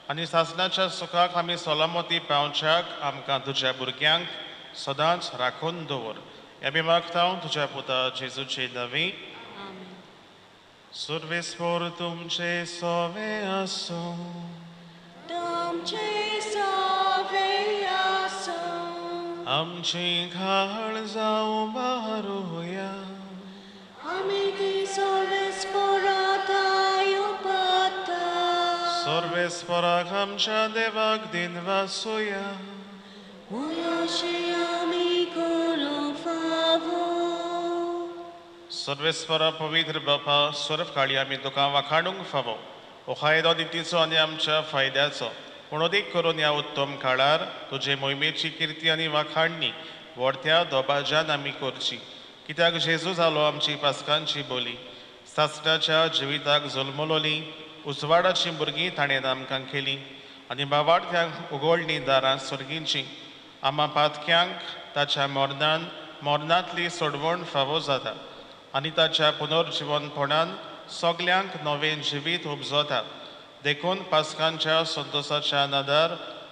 C: आनी सासणाच्या सुखाक आमी सोलामती पावच्याक आमकां तुज्या भुरग्यांक सदांच राखून दवर. हे बी मागता तुज्या पुता जेजूचे नवी.
B: आमेन.
C: सर्वेस्पर तुमचे सोवे आसूं.
B: तुमचे सवे आसूं.
C: आमची घाळ जावं बारुया.
B: आमी ती सर्वेस्पराताय पत्ता.
C: सर्वेस्पराक आमच्या देवाक दिनवासुया.
B: उयोशे आमी करूं फावो.
C: सर्वेस्परा पवित्र बापा, स्वर्फ काळी आमी तुका वाखाणूंक फावो. हो कायदो नितीचो आनी आमच्या फायद्याचो. पूण अदीक करून ह्या उत्तम काळार तुजे मोहिमेची किर्ती आनी वाखाणणी व्हडत्या दोबाज्यान आमी करची. कित्याक जेजू जालो आमची पासकांची बोली. सासणाच्या जिविताक जल्मलोली उजवाडाची भुरगीं ताणें आमकां केली आनी बावार्थ्यांक उगवळ्ळीं दारां स्वर्गींची. आम्हा पातक्यांक ताच्या मरणांतली सोडवण फावो जाता आनी ताच्या पुनर्जिवनपणान सगल्यांक नवें जिवीत उपजता. देखून पासकांच्या संतोशाच्या नादार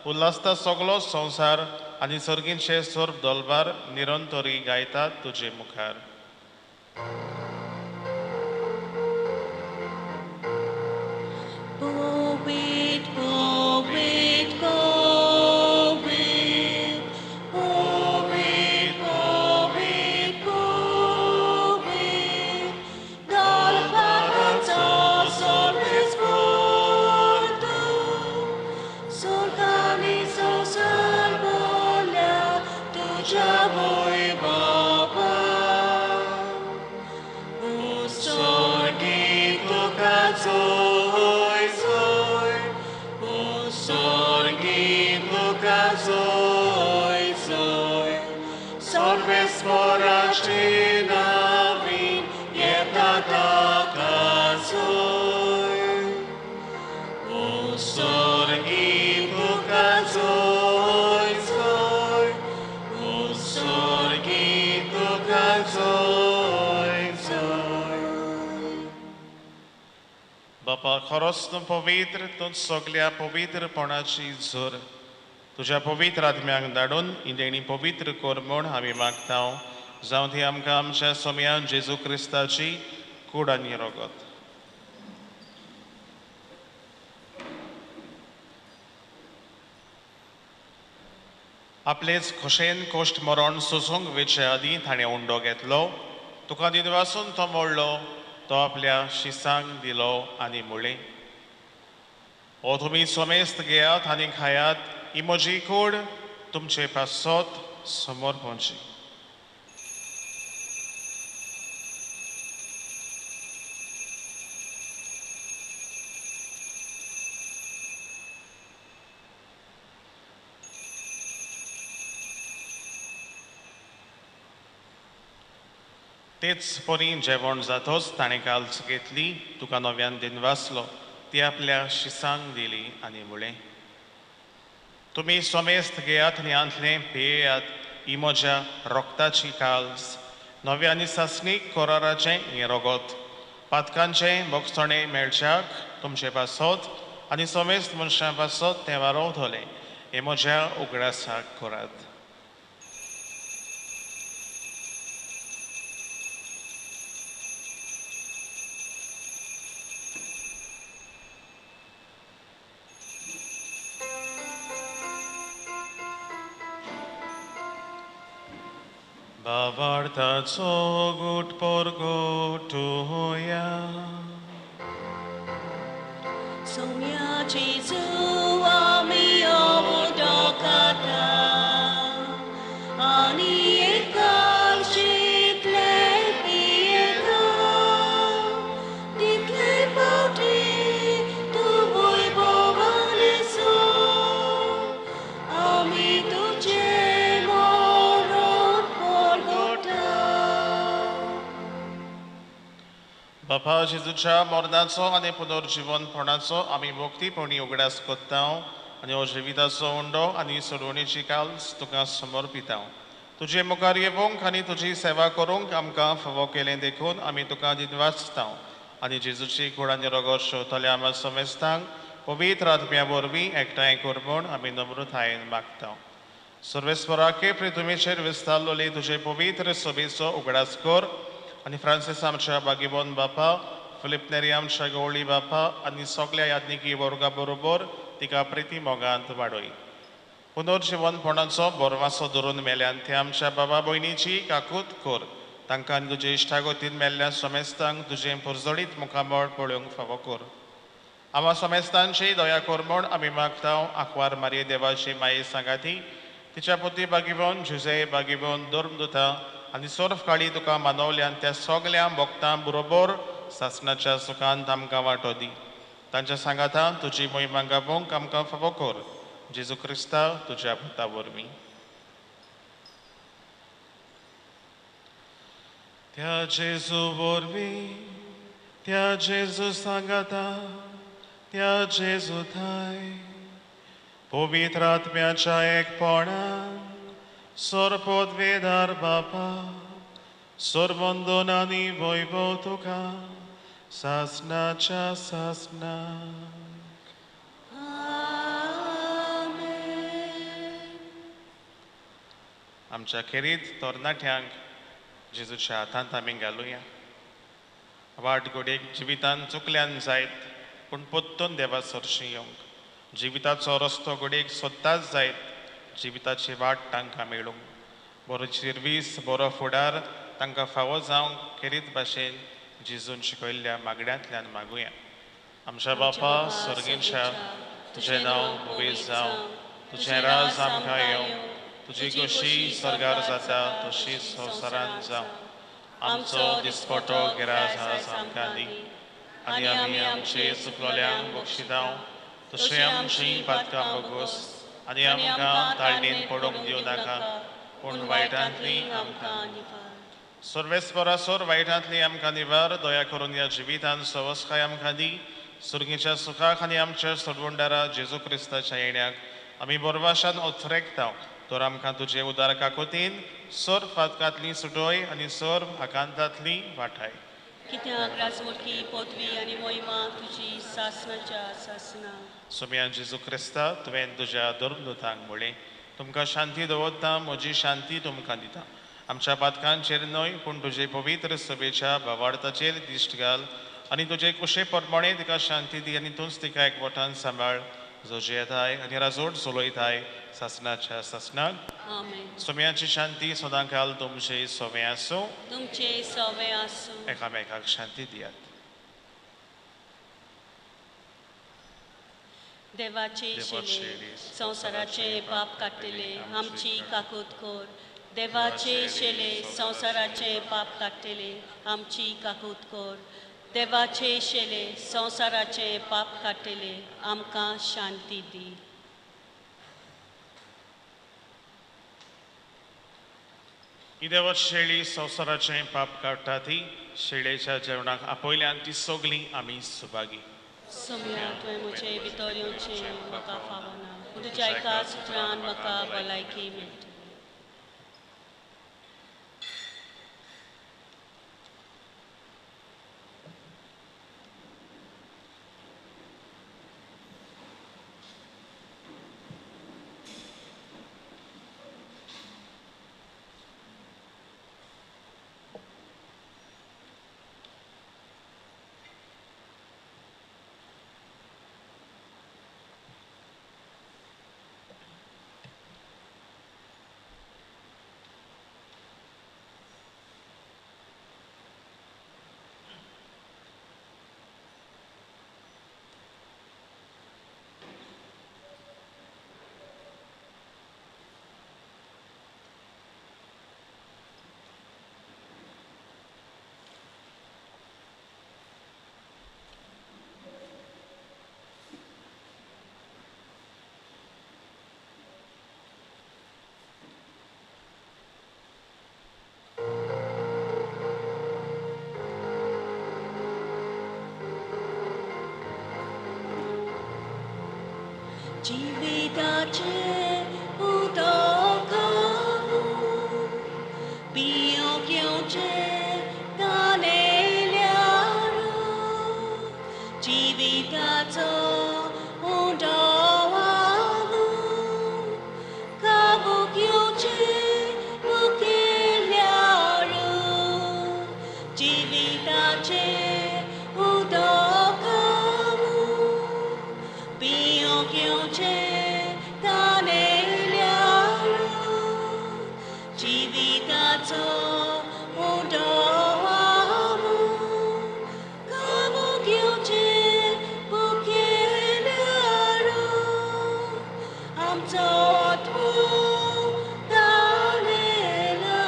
C: उल्हासता सगलो संवसार आनी सर्गींचे सर्व दोलबार निरंतरी गायतात तुजे मुखार.
B: Poet, poet, poet, poet, poet, poet, dalbaca sorbesportu, sorgani sosalbolia, tuja voi baba. Usorgi tukazo.
C: बापा, खरोच तूं पवित्र, तूं सगल्या पवित्रपणाची झर तुज्या पवित्र आत्म्याक धाडून ही देणी पवित्र कर म्हूण आमी मागता. जावं ती आमकां आमच्या सोम्यान जेजू क्रिस्ताची कूड आनी रगत. आपलेच खोशेन कोश्ट मरण सोसूंक वेचे आदीं ताणें उंडो घेतलो. तुका दिनवासून तो मोडलो, तो आपल्या शिसांक दिलो आनी मुळे. हो तुमी सोमेस्त घेयात आनी खायात. ही म्हजी कूड तुमचे पासत समोर पोंची. तेच परी जेवण जातोच ताणें काल्च घेतली, तुका नव्यान दिनवासलो, ती आपल्या शिसांक दिली आनी मुळे. तुमी सोमेस्त घेयात आनी आंतलें पियेयात. ही म्हज्या रोगताची काल्स, नव्या आनी सासणीक कोराराचें हें रगत. पातकांचें बोगसणें मेळच्याक तुमचे पासत आनी सोमेस्त मनशां पासत तें वारोवतलें. हें म्हज्या उगडासाक करात. Bavartaco gut porgotuja.
B: Soumya Jesu ami ovodokata. Ani ekal shitle pieta. Ditle pauti tu boi bovaleso.
C: बापा जेजूच्या मरणाचो आनी पुनर्जीवनपणाचो आमी भोक्तीपणी उगडास कोत्ता आनी हो जिविताचो उंडो आनी सोडवणेची काल्स तुका समर्पिता. तुजे मुखार येवंक आनी तुजी सेवा करूंक आमकां फावो केलें देखून आमी तुका दिनवासता आनी जेजूची कुड आनी रगत शेवतल्या आम्हा समेस्तांक पवित्र आत्म्या वरवीं एकठांय कर म्हूण आमी नम्रतायेन मागता. सर्वेस्पराके पृथ्वीचेर विस्तारलोली तुजे पवित्र सभेचो उगडास कर आनी फ्रांसीस आमच्या बागीबोन बापा, फिलिप नेरी आमच्या गवळी बापा आनी सगळ्या याज्ञिकी वर्गा बरोबर तिका प्रिती मोगांत वाडय. पुनर्जीवनपणाचो बोरवासो धरून मेल्यान ते आमच्या बाबा भयणीची काकूत कर. तांकां आनी तुजे इश्टागतीन मेल्ल्या समेस्तांक तुजें पुरजडीत मुखामळ पळोवंक फावो कर. आम्हा समेस्तांची दया कर म्हूण आमी मागता. आंकवार मारये देवाची माये सांगाती, तिच्या पुती बागीबोन जुजे बागीबोन धर्मदुता आनी सर्व काळी तुका मानवल्यान त्या सगळ्या भक्तां बरोबर सासणाच्या सुखांत आमकां वांटो दी. तांच्या सांगाता तुजी मोहिमा गावोवंक आमकां फावो कर. जेजू क्रिस्ता तुज्या पुता वरवीं. त्या जेजू वरवीं, त्या जेजू सांगाता, त्या जेजू थाय पवित्र आत्म्याच्या एकपणान सर्वोद्वेदार बापा, सर्वंदोन आनी वैभव तुका सासणाच्या सासणाक. आमच्या खेरीत तरणाट्यांक जेजूच्या हातांत आमी घालुया. वाट घोडेक जिवितान चुकल्यान जायत पूण पोत्तून देवा सरशी येवंक. जिविताचो रस्तो घोडेक सोदताच जायत जिविताची वाट तांकां मेळूंक. बरो चिरवीस, बरो फुडार तांकां फावो जावंक खेरीत भाशेन जेजून शिकयल्ल्या मागण्यांतल्यान मागुया. आमच्या बापा सर्गीच्या, तुजें नांव पवित्र जावं, तुजें राज आमकां येवं, तुजी कशी स्वर्गार जाता तशीच संवसारांत जावं. आमचो दिसपटो गिराज आज आमकां दी आनी आमी आमचे चुकलोल्यांक बक्षिता तशें आमची पातकां बगोस आनी आमकां ताळणेन पडूंक दिवं नाका पूण वायटांतली आमकां. सर्वेस्परासोर वायटांतली आमकां निवार. दया करून ह्या जिवितान सवस्काय आमकां दी. सुर्गीच्या सुखाक आनी आमच्या सोडवणदारा जेजू क्रिस्ताच्या येण्याक आमी बोरवाशान ओथरेकता. तर आमकां तुजे उदार काकुतीन सर्व फातकांतली सुटोय आनी सर्व आकांतांतली वाटाय.
B: कित्याक राजमुडकी पदवी आनी मोहिमा तुजी सासणाच्या सासना.
C: सोम्या जेजू क्रिस्ता तुवें तुज्या धर्मदुतांक म्हळें, तुमकां शांती दवरता, म्हजी शांती तुमकां दिता. आमच्या पातकांचेर न्हय पूण तुजे पवित्र सभेच्या भावार्थाचेर दिश्ट घाल आनी तुजे कुशे परमणे तिका शांती दी आनी तूंच तिका एकवटान सांबाळ. जो जेताय आनी राजोड चलयताय सासणाच्या सासणाक.
B: आमेन.
C: सोम्याची शांती सदांकाल तुमचे सोवे आसूं.
B: तुमचे सवे आसूं.
C: एकामेकाक शांती दियात.
B: देवाचे शेले संवसाराचे पाप काडटले आमची काकूत कर. देवाचे शेले संवसाराचे पाप काडटले आमची काकूत कर. देवाचे शेले संवसाराचे पाप काडटले आमकां शांती दी.
C: ही देवत शेळी संवसाराचें पाप काडटा ती शेळेच्या जेवणाक आपयल्यान ती सगलीं आमी सुभागी.
B: सोम्या तुवें म्हजे भितर येवचें म्हाका फावना. तुज्या एका सुत्रान म्हाका भलायकी मेळटली. जिविताचे उदक घालून पियोग्योचे दानेल्यारो जिविताचो उदक घालून काबुग्योचे मुखेल्यारो जिविताचे उदक घालून पियोग्योचे दानेल्यारो जिविताचो उदक घालून काबुग्योचे मुखेल्यारो आमचो आत्मो दानेला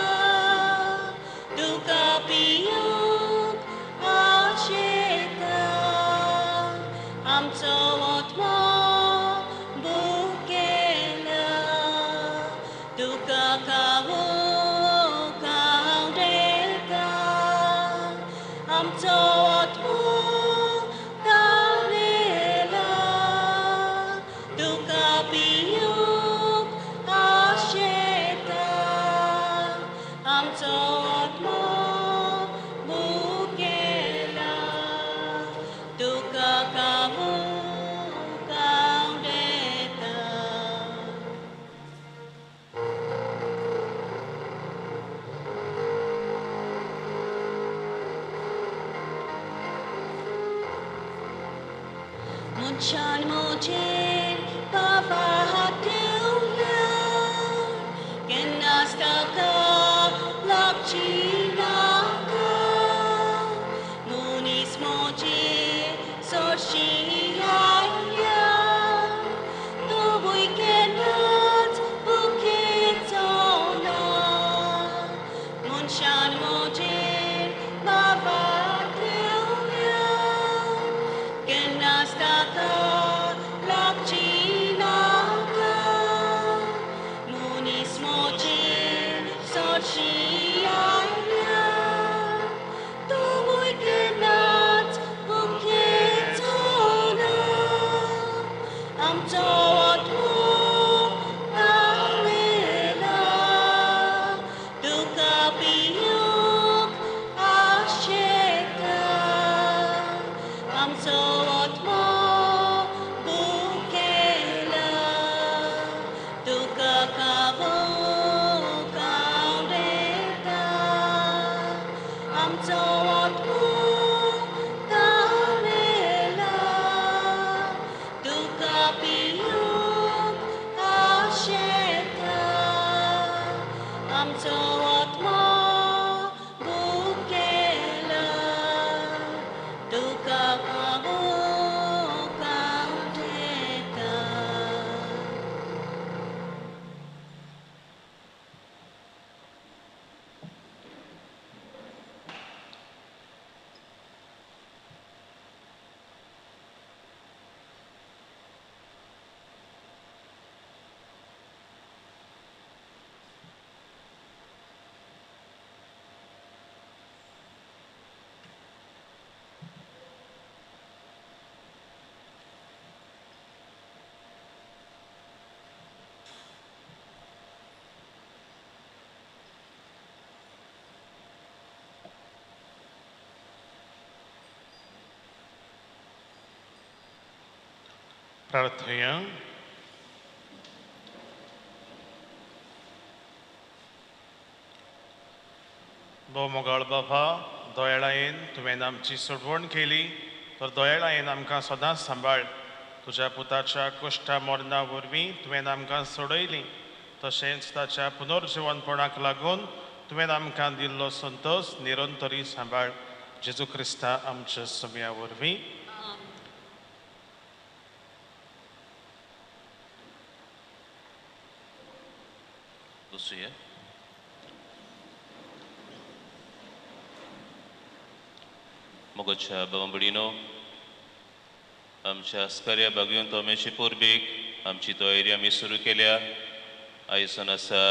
B: तुका पियोंक आशेता आमचो आत्मो भुकेला तुका खावूंक आवडेता आमचो आत्मो दानेला तुका पियोंक आशेता आमचो आत्मो भुकेला तुका खावूंक आवडेता मुझान मुझेर papahatilla kenastaka lakchinaka munis moje sorshiyaya tubui kenat buketona munchan mojer papahatilla kenastaka lakchinaka munis moje sorshiyaya tubui kenat buketona amco atmo dalela duka piyok asheka amco atmo bukela duka kabuk awdeta amco atmo dalela duka piyok asheka amco atmo bukela duka kabuk awdeta
C: प्रार्थया भोव मोगाळ बाबा दोयाळायेन तुवें आमची सोडवण केली तर दोयाळायेन आमकां सदांच सांबाळ तुज्या पुताच्या कश्टा मरणा वरवीं तुवें आमकां सोडयली तशेंच ताच्या पुनर्जिवनपणाक लागून तुवें आमकां दिल्लो संतोश निरंतरी सांबाळ जेजू क्रिस्ता आमच्या सगळ्या वरवीं
G: बसूया. मोगाच्या भावंभयणीनो, आमच्या आस्कार्या बागेंत तोमेची पोरबीक आमची तयारी आमी सुरू केल्या. आयसून आसा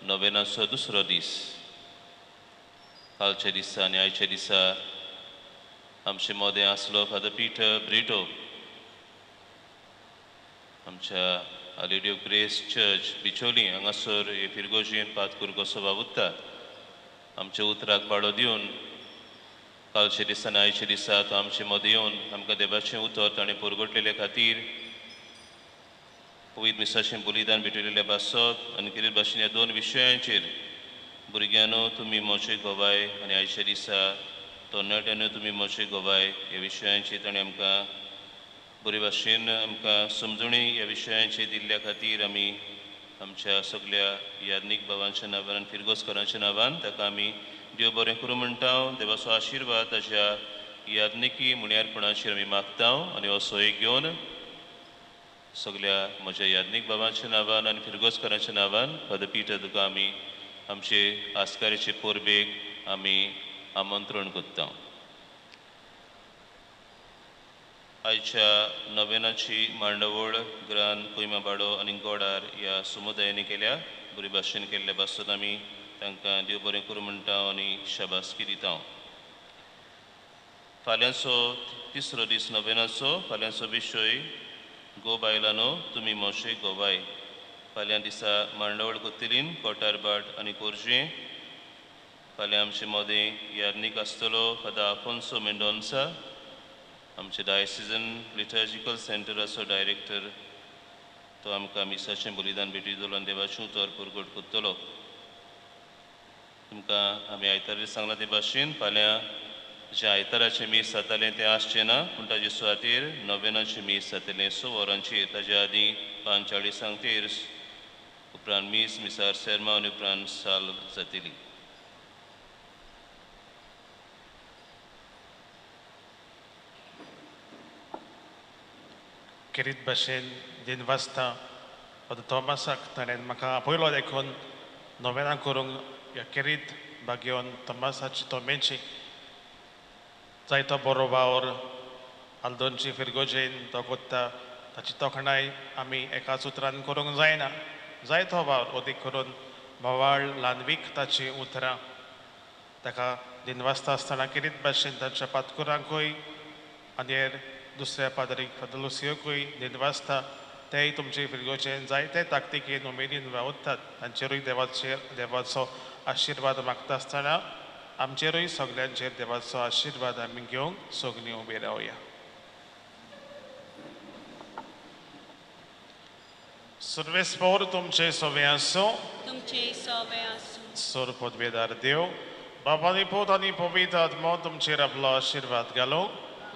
G: नोवेनाचो दुसरो दीस. कालच्या दिसा आनी आयच्या दिसा आमचे मोदें आसलो फादर पिटर ब्रिटो. आमच्या lady of grace church Bicholim हांगासर हे फिरगोजीन पातकूर गोसोबा उत्ता आमच्या उतराक बाळो दिवन कालचे दिसा आनी आयचे दिसा तो आमचे मदें येवन आमकां देवाचें उतर ताणें पुरगटलेले खातीर पवित्र मिसाचें बलिदान भेटयलेल्या बासत आनी कितें भाशेन ह्या दोन विशयांचेर भुरग्यांनो तुमी मोचे गोवाय आनी आयच्या दिसा तरणाट्यांनो तुमी मोचे गोवाय ह्या विशयांचेर ताणें आमकां बरे भाशेन आमकां समजुणी ह्या विशयांचेर दिल्ल्या खातीर आमी आमच्या सगळ्या याज्ञीक भावांच्या नांवान आनी फिरगोसकारांच्या नांवान ताका आमी देव बरें करूं म्हणटा देवाचो आशिर्वाद ताच्या याज्ञिकी मुण्यारपणाचेर आमी मागता आनी हो सोयेक घेवन सगळ्या म्हज्या याज्ञीक भावांच्या नांवान आनी फिरगोसकारांच्या नांवान पदपीठ तुका आमी आमचे आस्कारेचे पोरबेक आमी आमंत्रण करता आयच्या नवेनाची मांडवळ ग्रान कोयमाबाडो आनी गोडार ह्या समुदायांनी केल्या बरे भाशेन केल्ल्या बासून आमी तांकां देव बरें करूं म्हणटा आनी शाबासकी दिता फाल्यांचो तिसरो दीस नवेनाचो फाल्यांचो विशय गो बायलांनो तुमी मोशे गोवाय फाल्यां दिसा मांडवळ कोत्तिलीन कोटारबाट आनी कोरजें फाल्यां आमचे मदें याज्ञीक आसतलो फादर आफोन्सो मेंडोन्सा आमचे डायसिजन लिटर्जिकल सेंटराचो डायरेक्टर तो आमकां मिसाचें बलिदान भेटयतलो आनी देवाचें उतर पुरगट करतलो तुमकां आमी आयतार सांगला ते भाशेन फाल्यां जे आयताराचें मीस जातालें तें आसचें ना पूण ताजे सुवातेर नवेनाचें मीस जातलें 6 वरांचेर ताज्या आदीं 45 उपरांत मिसार सेर्मा आनी उपरांत साल जातली
C: किरीत भाशेन दिनवासता फादर थॉमसाक ताणें म्हाका पयलो देखून नोवेना करूंक ह्या किरीत बागेवन थॉमसाची तोमेची जायतो बरो वावर आल्दोनची फिरगोजेन तो कोत्ता ताची तोखणाय आमी एकाच उतरान करूंक जायना जायतो वावर अदीक करून बोवाळ ल्हानवीक ताची उतरां ताका दिनवासता आसतना किरीत भाशेन तांच्या पातकुरांकूय आनी हेर दुसऱ्या पादरीक फादर लुसियोकूय दिनवासता तेय तुमचे फिरगोचेन जायते ताकतिकेन उमेदीन वावुरतात तांचेरूय देवाचो आशिर्वाद मागता आसतना आमचेरूय सगळ्यांचेर देवाचो आशिर्वाद आमी घेवंक सगळीं उबी रावया सर्वेस्पोर तुमचे सोवे आसूं
B: तुमचे सवे आसूं
C: सोर पदवेदार देव बाबानी पोत आनी पवित्र आत्मो तुमचेर आपलो आशिर्वाद घालूं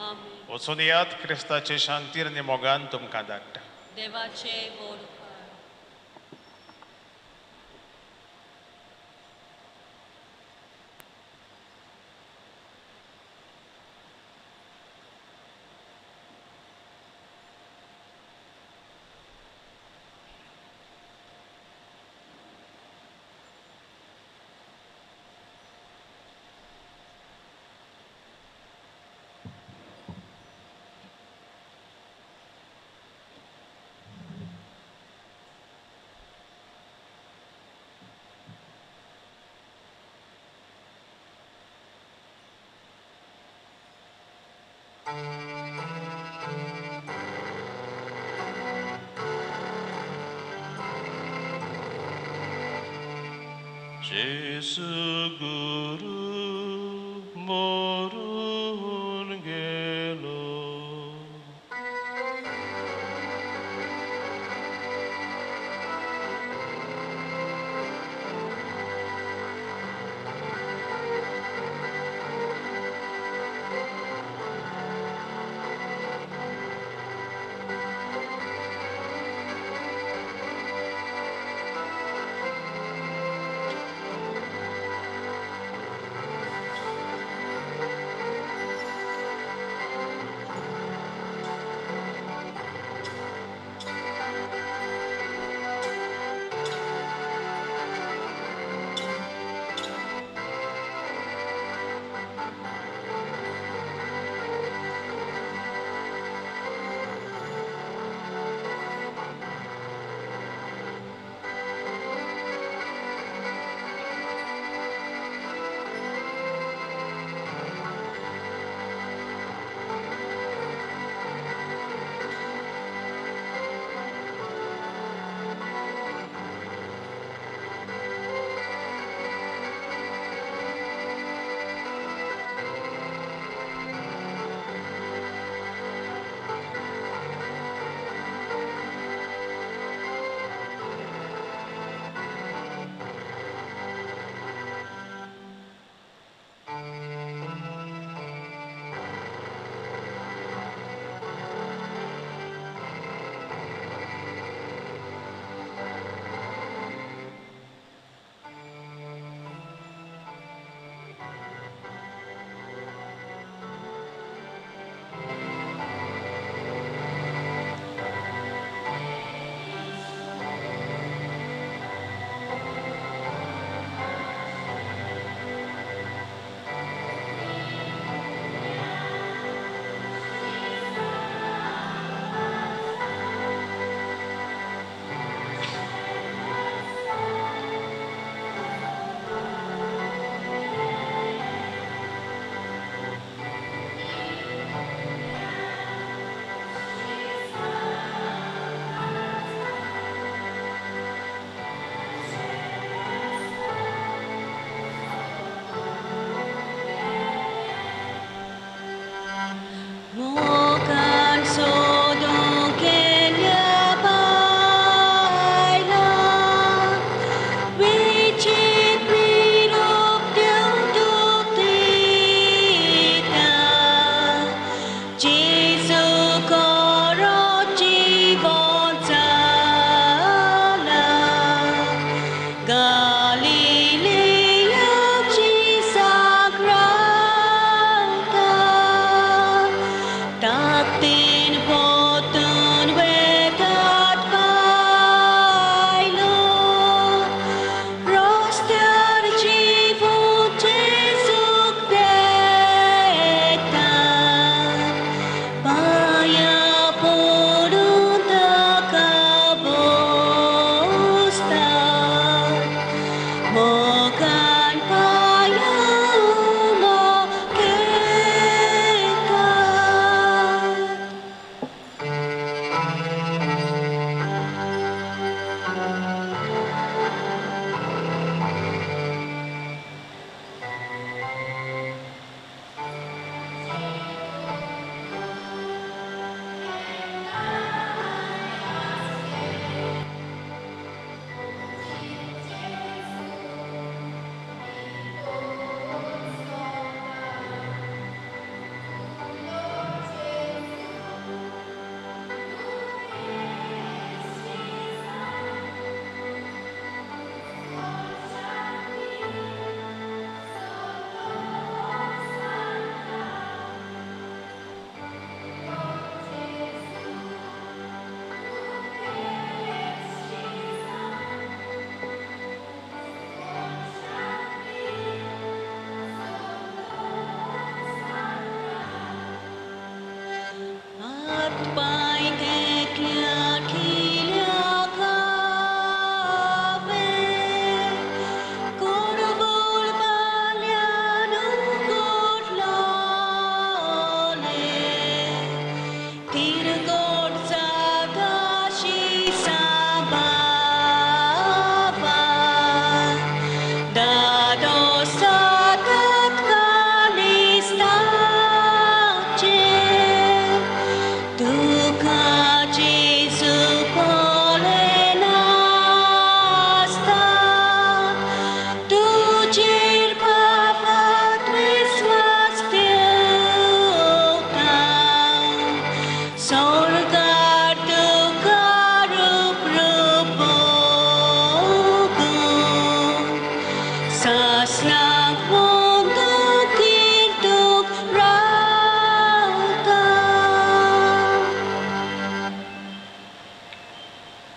B: आमीन
C: वचून यात क्रिस्ताचे शांतीर आनी मोगान तुमकां धाडटा
B: देवाचे बोड
G: जेसु गुरु मोरून गेलो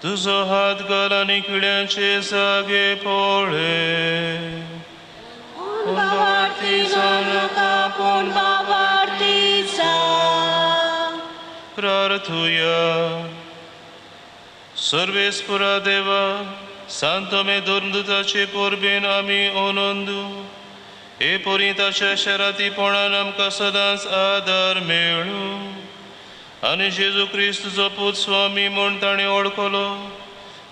G: तुझो हात घाल आनी किड्यांचे जागे पळे प्रार्थुया सर्वेस्पुरा देवा सांतोमे दोर्दुताचे पोरबेन आमी ओनंदू हे पोरी ताच्या शरातीपणान आमकां सदांच आदार मेळू आनी जेजू क्रिस्तुचो पूत स्वामी म्हूण ताणें ओळखलो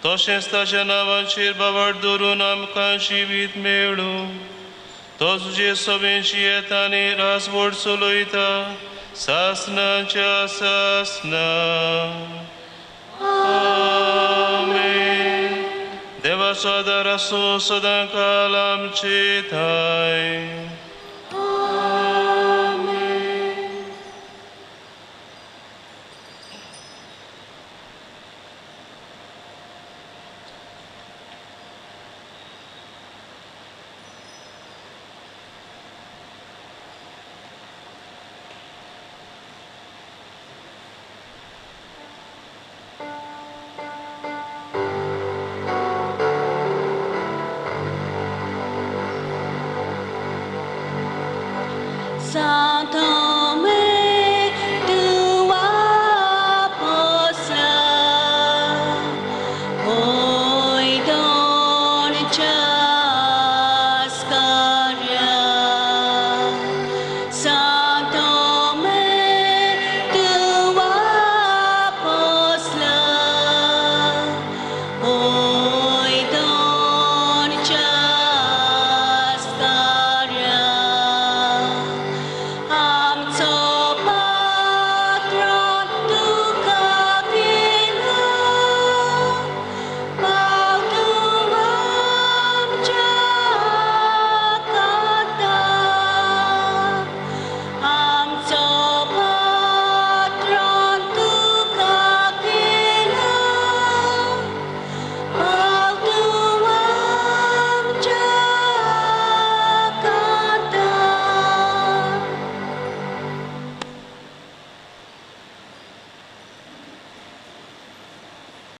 G: तशेंच ताच्या नांवाचेर बाबाड दवरून आमकां जिवीत मेळू तो तुजे सभेची येता आनी रासवड चलयता सासनाच्या सासना आमेन. देवाचो आदार आसूं सदां काल आमचे थंय.